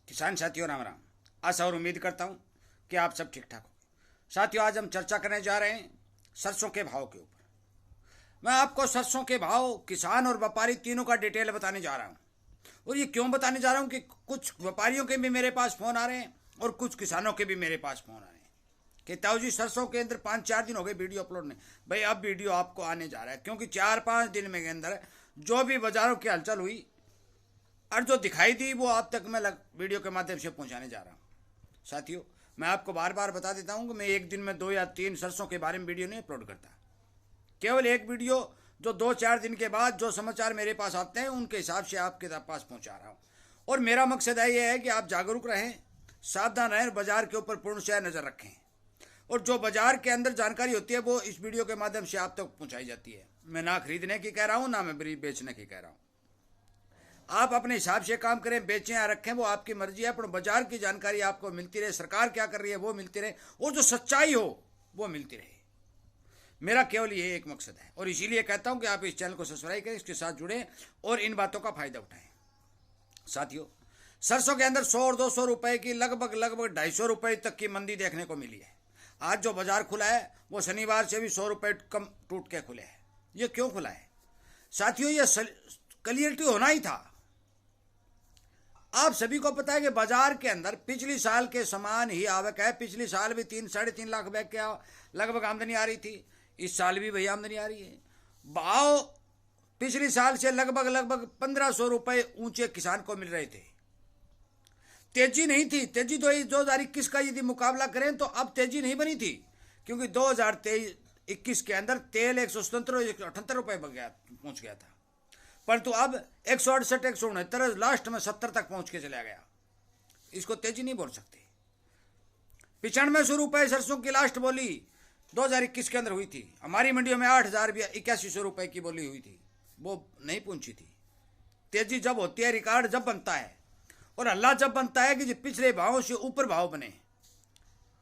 किसान साथियों राम राम। आशा और उम्मीद करता हूँ कि आप सब ठीक ठाक हो। साथियों, आज हम चर्चा करने जा रहे हैं सरसों के भाव के ऊपर। मैं आपको सरसों के भाव किसान और व्यापारी तीनों का डिटेल बताने जा रहा हूँ। और ये क्यों बताने जा रहा हूँ कि कुछ व्यापारियों के भी मेरे पास फ़ोन आ रहे हैं और कुछ किसानों के भी मेरे पास फ़ोन आ रहे हैं कि ताऊ जी सरसों के अंदर 5-4 दिन हो गए वीडियो अपलोड नहीं। भाई अब वीडियो आपको आने जा रहा है, क्योंकि 4-5 दिन में के अंदर जो भी बाज़ारों की हलचल हुई और जो दिखाई दी वो आप तक मैं वीडियो के माध्यम से पहुंचाने जा रहा हूं। साथियों, मैं आपको बार बार बता देता हूं कि मैं एक दिन में 2 या 3 सरसों के बारे में वीडियो नहीं अपलोड करता। केवल एक वीडियो जो 2-4 दिन के बाद जो समाचार मेरे पास आते हैं उनके हिसाब से आपके पास पहुंचा रहा हूं। और मेरा मकसद ये है कि आप जागरूक रहें, सावधान रहें, बाजार के ऊपर पूर्णतः नज़र रखें। और जो बाजार के अंदर जानकारी होती है वो इस वीडियो के माध्यम से आप तक पहुँचाई जाती है। मैं ना खरीदने की कह रहा हूँ, ना मैं बेचने की कह रहा हूँ। आप अपने हिसाब से काम करें, बेचें या रखें, वो आपकी मर्जी है, पर बाजार की जानकारी आपको मिलती रहे, सरकार क्या कर रही है वो मिलती रहे, और जो सच्चाई हो वो मिलती रहे। मेरा केवल ये एक मकसद है और इसीलिए कहता हूं कि आप इस चैनल को सब्सक्राइब करें, इसके साथ जुड़ें और इन बातों का फायदा उठाएं। साथियों, सरसों के अंदर 100 और 200 रुपए की लगभग 250 रुपए तक की मंदी देखने को मिली है। आज जो बाजार खुला है वो शनिवार से भी 100 रुपए कम टूट के खुले है। ये क्यों खुला है साथियों? ये क्लियरिटी होना ही था। आप सभी को पता है कि बाजार के अंदर पिछली साल के समान ही आवक है। पिछले साल भी 3-3.5 लाख बैग के लगभग आमदनी आ रही थी, इस साल भी वही आमदनी आ रही है। भाव पिछले साल से लगभग 1500 रुपए ऊंचे किसान को मिल रहे थे। तेजी नहीं थी, तेजी तो 2021 का यदि मुकाबला करें तो अब तेजी नहीं बनी थी, क्योंकि 2021 के अंदर तेल 177-178 रुपए पहुंच गया था, परंतु अब 168-169 लास्ट में 70 तक पहुंच के चला गया। इसको तेजी नहीं बोल सकते। 95 रुपए सरसों की लास्ट बोली 2021 के अंदर हुई थी। हमारी मंडियों में 8,81 रुपए की बोली हुई थी, वो नहीं पहुंची थी। तेजी जब होती है, रिकॉर्ड जब बनता है और अल्लाह जब बनता है कि पिछले भावों से ऊपर भाव बने।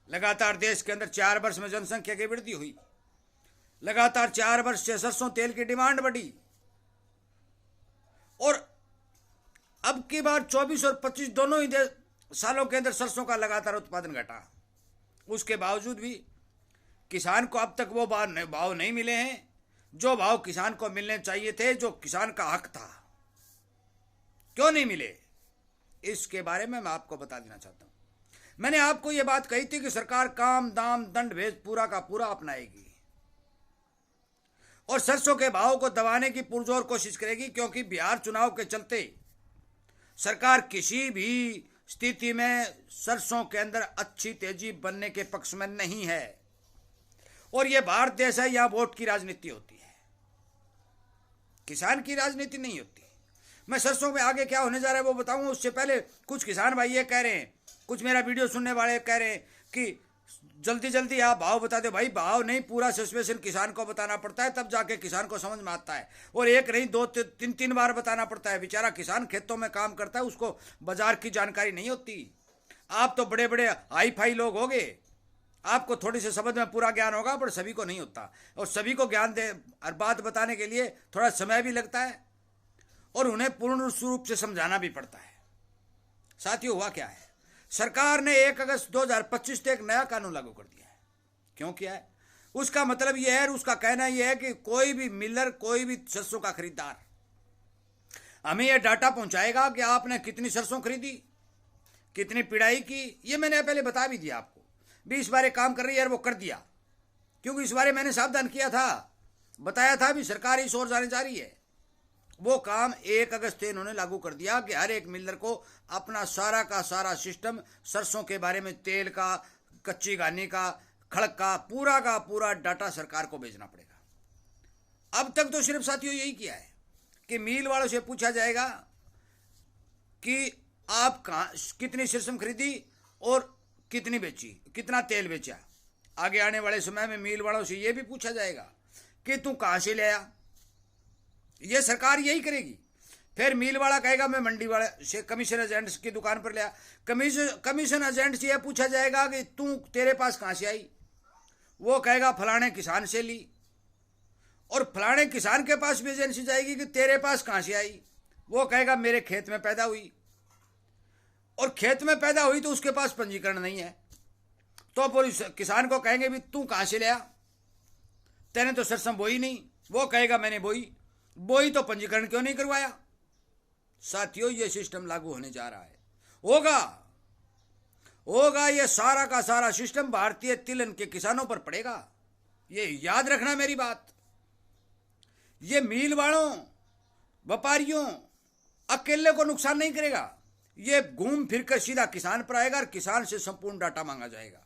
लगातार देश के अंदर 4 वर्ष में जनसंख्या की वृद्धि हुई, लगातार 4 वर्ष से सरसों तेल की डिमांड बढ़ी, और अब की बार 24 और 25 दोनों ही सालों के अंदर सरसों का लगातार उत्पादन घटा। उसके बावजूद भी किसान को अब तक वो भाव नहीं मिले हैं जो भाव किसान को मिलने चाहिए थे, जो किसान का हक था। क्यों नहीं मिले, इसके बारे में मैं आपको बता देना चाहता हूं। मैंने आपको यह बात कही थी कि सरकार काम दाम दंड भेद पूरा का पूरा अपनाएगी और सरसों के भाव को दबाने की पुरजोर कोशिश करेगी, क्योंकि बिहार चुनाव के चलते सरकार किसी भी स्थिति में सरसों के अंदर अच्छी तेजी बनने के पक्ष में नहीं है। और यह भारत देश है, यहां वोट की राजनीति होती है, किसान की राजनीति नहीं होती। मैं सरसों में आगे क्या होने जा रहा है वो बताऊंगा। उससे पहले कुछ किसान भाई ये कह रहे हैं, कुछ मेरा वीडियो सुनने वाले कह रहे हैं कि जल्दी जल्दी आप भाव बता दो। भाई भाव नहीं, पूरा सिचुएशन किसान को बताना पड़ता है, तब जाके किसान को समझ में आता है। और एक नहीं 2-3 बार बताना पड़ता है। बेचारा किसान खेतों में काम करता है, उसको बाजार की जानकारी नहीं होती। आप तो बड़े बड़े हाई फाई लोग होगे, आपको थोड़ी सी समझ में पूरा ज्ञान होगा, पर सभी को नहीं होता। और सभी को ज्ञान दे हर बात बताने के लिए थोड़ा समय भी लगता है और उन्हें पूर्ण रूप से समझाना भी पड़ता है। साथियों, हुआ क्या है, सरकार ने 1 अगस्त 2025 से एक नया कानून लागू कर दिया है। क्यों किया है? उसका मतलब यह है, उसका कहना यह है कि कोई भी मिलर, कोई भी सरसों का खरीदार हमें यह डाटा पहुंचाएगा कि आपने कितनी सरसों खरीदी, कितनी पिड़ाई की। ये मैंने पहले बता भी दिया आपको भी, इस बारे काम कर रही है और वो कर दिया, क्योंकि इस बारे मैंने सावधान किया था, बताया था भी सरकार इस ओर जाने जा रही है। वो काम 1 अगस्त से इन्होंने लागू कर दिया कि हर एक मिलर को अपना सारा का सारा सिस्टम सरसों के बारे में, तेल का, कच्ची घानी का, खड़क का पूरा डाटा सरकार को भेजना पड़ेगा। अब तक तो सिर्फ साथियों यही किया है कि मिल वालों से पूछा जाएगा कि आप कहाँ कितनी सरसों खरीदी और कितनी बेची, कितना तेल बेचा। आगे आने वाले समय में मिल वालों से यह भी पूछा जाएगा कि तू कहाँ से ले आया। ये सरकार यही करेगी। फिर मिल वाला कहेगा मैं मंडी वाले से, कमीशन एजेंट की दुकान पर लिया। कमीशन एजेंट से यह पूछा जाएगा कि तू तेरे पास कहाँ से आई, वो कहेगा फलाने किसान से ली। और फलाने किसान के पास भी एजेंसी जाएगी कि तेरे पास कहाँ से आई, वो कहेगा मेरे खेत में पैदा हुई। और खेत में पैदा हुई तो उसके पास पंजीकरण नहीं है, तो फिर किसान को कहेंगे भी तू कहां से लिया, तेने तो सरसों बोई नहीं। वो कहेगा मैंने बोई तो पंजीकरण क्यों नहीं करवाया। साथियों, ये सिस्टम लागू होने जा रहा है, होगा ये सारा का सारा सिस्टम भारतीय तिलहन के किसानों पर पड़ेगा। ये याद रखना मेरी बात। ये मिल वालों, व्यापारियों अकेले को नुकसान नहीं करेगा, ये घूम फिर कर सीधा किसान पर आएगा और किसान से संपूर्ण डाटा मांगा जाएगा।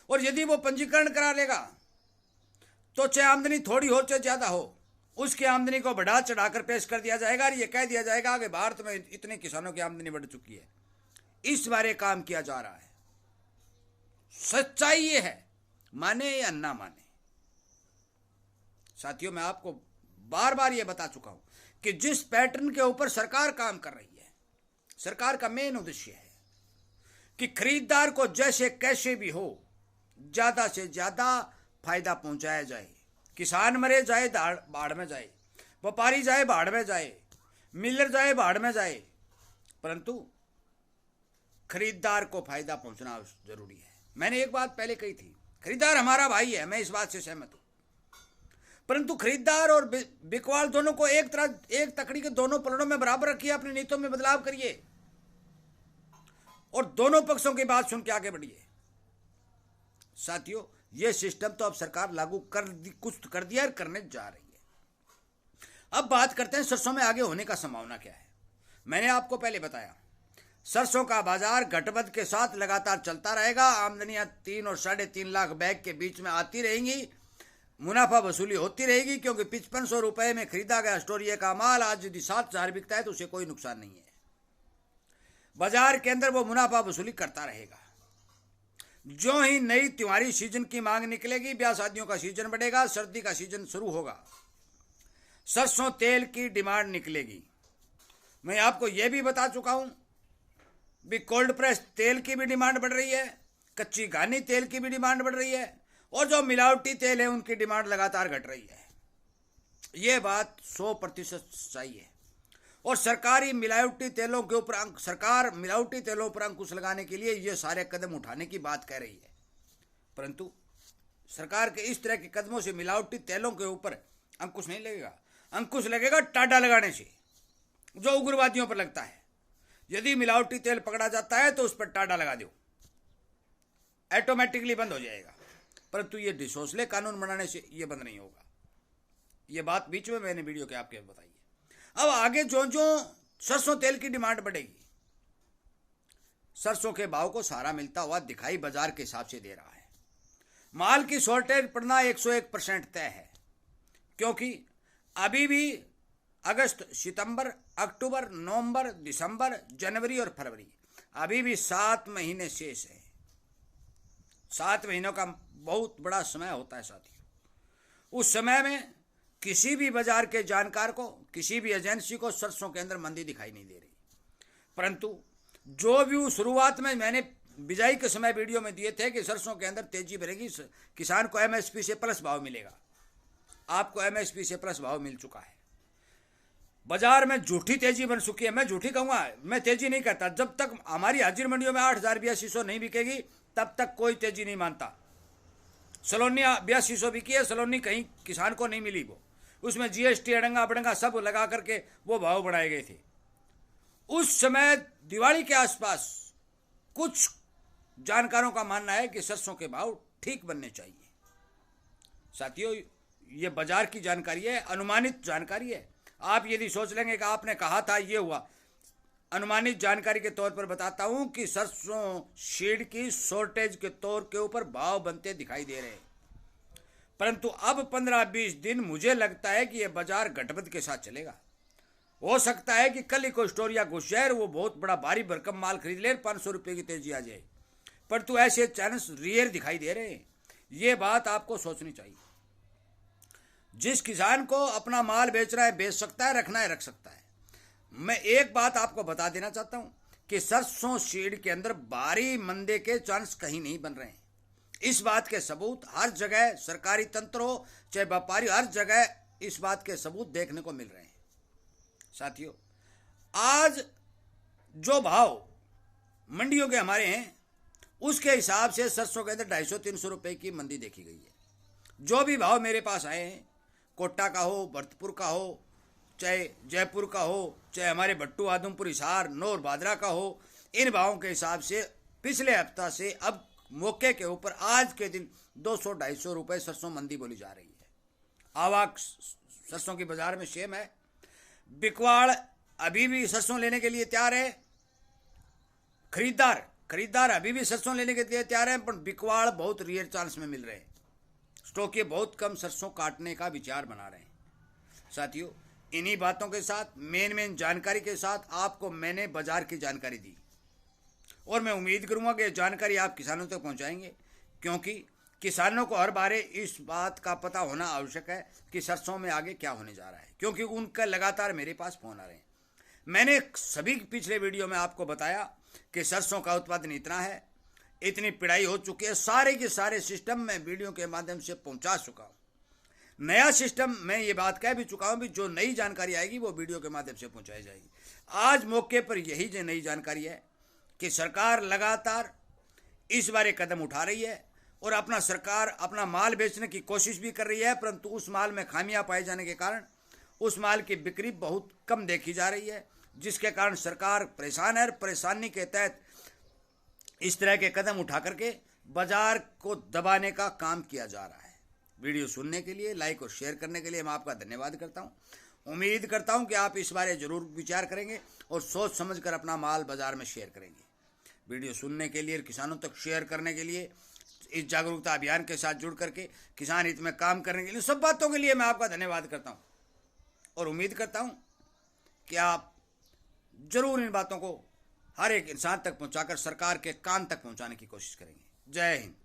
और यदि वो पंजीकरण करा लेगा तो चाहे आमदनी थोड़ी हो चाहे ज्यादा हो, उसकी आमदनी को बढ़ा चढ़ाकर पेश कर दिया जाएगा और ये कह दिया जाएगा कि भारत में इतने किसानों की आमदनी बढ़ चुकी है। इस बारे काम किया जा रहा है। सच्चाई ये है, माने या ना माने। साथियों, मैं आपको बार बार ये बता चुका हूं कि जिस पैटर्न के ऊपर सरकार काम कर रही है, सरकार का मेन उद्देश्य है कि खरीदार को जैसे कैसे भी हो ज्यादा से ज्यादा फायदा पहुंचाया जाए। किसान मरे जाए बाढ़ में जाए, व्यापारी जाए बाढ़ में जाए, मिलर जाए बाढ़ में जाए, परंतु खरीदार को फायदा पहुंचना जरूरी है। मैंने एक बात पहले कही थी, खरीदार हमारा भाई है, मैं इस बात से सहमत हूं, परंतु खरीदार और बिकवाल दोनों को एक तकड़ी के दोनों पलड़ों में बराबर रखिए, अपनी नीतियों में बदलाव करिए और दोनों पक्षों की बात सुन के आगे बढ़िए। साथियों, यह सिस्टम तो अब सरकार लागू कुछ कर दिया और करने जा रही है। अब बात करते हैं सरसों में आगे होने का संभावना क्या है। मैंने आपको पहले बताया, सरसों का बाजार घटबद के साथ लगातार चलता रहेगा। आमदनियां 3 और 3.5 लाख बैग के बीच में आती रहेंगी, मुनाफा वसूली होती रहेगी, क्योंकि 5500 रुपए में खरीदा गया स्टोरिया का माल आज यदि 7000 बिकता है तो उसे कोई नुकसान नहीं है। बाजार के अंदर वो मुनाफा वसूली करता रहेगा। जो ही नई त्योहारी सीजन की मांग निकलेगी, ब्याह शादियों का सीजन बढ़ेगा, सर्दी का सीजन शुरू होगा, सरसों तेल की डिमांड निकलेगी। मैं आपको यह भी बता चुका हूं भी कोल्ड प्रेस तेल की भी डिमांड बढ़ रही है, कच्ची घानी तेल की भी डिमांड बढ़ रही है, और जो मिलावटी तेल है उनकी डिमांड लगातार घट रही है। यह बात 100% सही है। और सरकार मिलावटी तेलों पर अंकुश लगाने के लिए ये सारे कदम उठाने की बात कह रही है, परंतु सरकार के इस तरह के कदमों से मिलावटी तेलों के ऊपर अंकुश नहीं लगेगा। अंकुश लगेगा टाडा लगाने से, जो उग्रवादियों पर लगता है। यदि मिलावटी तेल पकड़ा जाता है तो उस पर टाडा लगा दो, ऑटोमेटिकली बंद हो जाएगा। परंतु ये डिसोसले कानून बनाने से ये बंद नहीं होगा। ये बात बीच में मैंने वीडियो के आपके बताई है। अब आगे जो जो सरसों तेल की डिमांड बढ़ेगी, सरसों के भाव को सहारा मिलता हुआ दिखाई बाजार के हिसाब से दे रहा है। माल की शॉर्टेज पड़ना 101% तय है, क्योंकि अभी भी अगस्त, सितंबर, अक्टूबर, नवंबर, दिसंबर, जनवरी और फरवरी, अभी भी 7 महीने शेष है। 7 महीनों का बहुत बड़ा समय होता है साथियों। उस समय में किसी भी बाजार के जानकार को, किसी भी एजेंसी को सरसों के अंदर मंदी दिखाई नहीं दे रही। परंतु जो भी शुरुआत में मैंने बिजाई के समय वीडियो में दिए थे कि सरसों के अंदर तेजी बढ़ेगी, किसान को एमएसपी से प्लस भाव मिलेगा, आपको एमएसपी से प्लस भाव मिल चुका है। बाजार में झूठी तेजी बन चुकी है। मैं झूठी कहूंगा, मैं तेजी नहीं कहता। जब तक हमारी हाजिर मंडियों में 8,8200 नहीं बिकेगी तब तक कोई तेजी नहीं मानता। सलोनी 8200 बिकी है, सलोनी कहीं किसान को नहीं मिली, वो उसमें जीएसटी अड़ंगा बड़ंगा सब लगा करके वो भाव बढ़ाए गए थे। उस समय दिवाली के आसपास कुछ जानकारों का मानना है कि सरसों के भाव ठीक बनने चाहिए। साथियों, ये बाजार की जानकारी है, अनुमानित जानकारी है। आप यदि सोच लेंगे कि आपने कहा था ये हुआ, अनुमानित जानकारी के तौर पर बताता हूं कि सरसों सीड की शॉर्टेज के तौर के ऊपर भाव बनते दिखाई दे रहे हैं। परंतु अब 15-20 दिन मुझे लगता है कि यह बाजार घटबद के साथ चलेगा। हो सकता है कि कल ही कोई स्टोरिया घुस जाए, वो बहुत बड़ा भारी भरकम माल खरीद ले, 500 रुपये की तेजी आ जाए, परंतु ऐसे चांस रेयर दिखाई दे रहे हैं। ये बात आपको सोचनी चाहिए। जिस किसान को अपना माल बेचना है बेच सकता है, रखना है रख सकता है। मैं एक बात आपको बता देना चाहता हूं कि सरसों सीड के अंदर भारी मंदे के चांस कहीं नहीं बन रहे हैं। इस बात के सबूत हर जगह, सरकारी तंत्र हो चाहे व्यापारी, हर जगह इस बात के सबूत देखने को मिल रहे हैं। साथियों, आज जो भाव मंडियों के हमारे हैं, उसके हिसाब से सरसों के अंदर 250-300 रुपए की मंदी देखी गई है। जो भी भाव मेरे पास आए हैं, कोटा का हो, भरतपुर का हो, चाहे जयपुर का हो, चाहे हमारे भट्टू, आदमपुर, हिसार, नौर, भादरा का हो, इन भावों के हिसाब से पिछले हफ्ता से अब मौके के ऊपर आज के दिन 200-250 रुपए सरसों मंदी बोली जा रही है। आवाक सरसों की बाजार में सेम है। बिकवाड़ अभी भी सरसों लेने के लिए तैयार है। खरीदार अभी भी सरसों लेने के लिए तैयार है, पर बिकवाड़ बहुत रेयर चांस में मिल रहे हैं। स्टॉक ये बहुत कम सरसों काटने का विचार बना रहे हैं। साथियों, इन्हीं बातों के साथ मेन जानकारी के साथ आपको मैंने बाजार की जानकारी दी, और मैं उम्मीद करूंगा कि जानकारी आप किसानों तक पहुंचाएंगे, क्योंकि किसानों को हर बारे इस बात का पता होना आवश्यक है कि सरसों में आगे क्या होने जा रहा है, क्योंकि उनका लगातार मेरे पास फोन आ रहे हैं। मैंने सभी पिछले वीडियो में आपको बताया कि सरसों का उत्पादन इतना है, इतनी पिड़ाई हो चुकी है, सारे के सारे सिस्टम मैं वीडियो के माध्यम से पहुंचा चुका हूं। नया सिस्टम मैं ये बात कह भी चुका हूं भी जो नई जानकारी आएगी वो वीडियो के माध्यम से पहुंचाई जाएगी। आज मौके पर यही जो नई जानकारी है कि सरकार लगातार इस बार एक कदम उठा रही है, और सरकार अपना माल बेचने की कोशिश भी कर रही है, परंतु उस माल में खामियां पाए जाने के कारण उस माल की बिक्री बहुत कम देखी जा रही है, जिसके कारण सरकार परेशान है। परेशानी के तहत इस तरह के कदम उठा करके बाजार को दबाने का काम किया जा रहा है। वीडियो सुनने के लिए, लाइक और शेयर करने के लिए मैं आपका धन्यवाद करता हूं। उम्मीद करता हूं कि आप इस बारे जरूर विचार करेंगे और सोच समझकर अपना माल बाजार में शेयर करेंगे। वीडियो सुनने के लिए, किसानों तक शेयर करने के लिए, इस जागरूकता अभियान के साथ जुड़ करके किसान हित में काम करने के लिए, सब बातों के लिए मैं आपका धन्यवाद करता हूं, और उम्मीद करता हूं कि आप जरूर इन बातों को हर एक इंसान तक पहुंचाकर सरकार के कान तक पहुंचाने की कोशिश करेंगे। जय हिंद।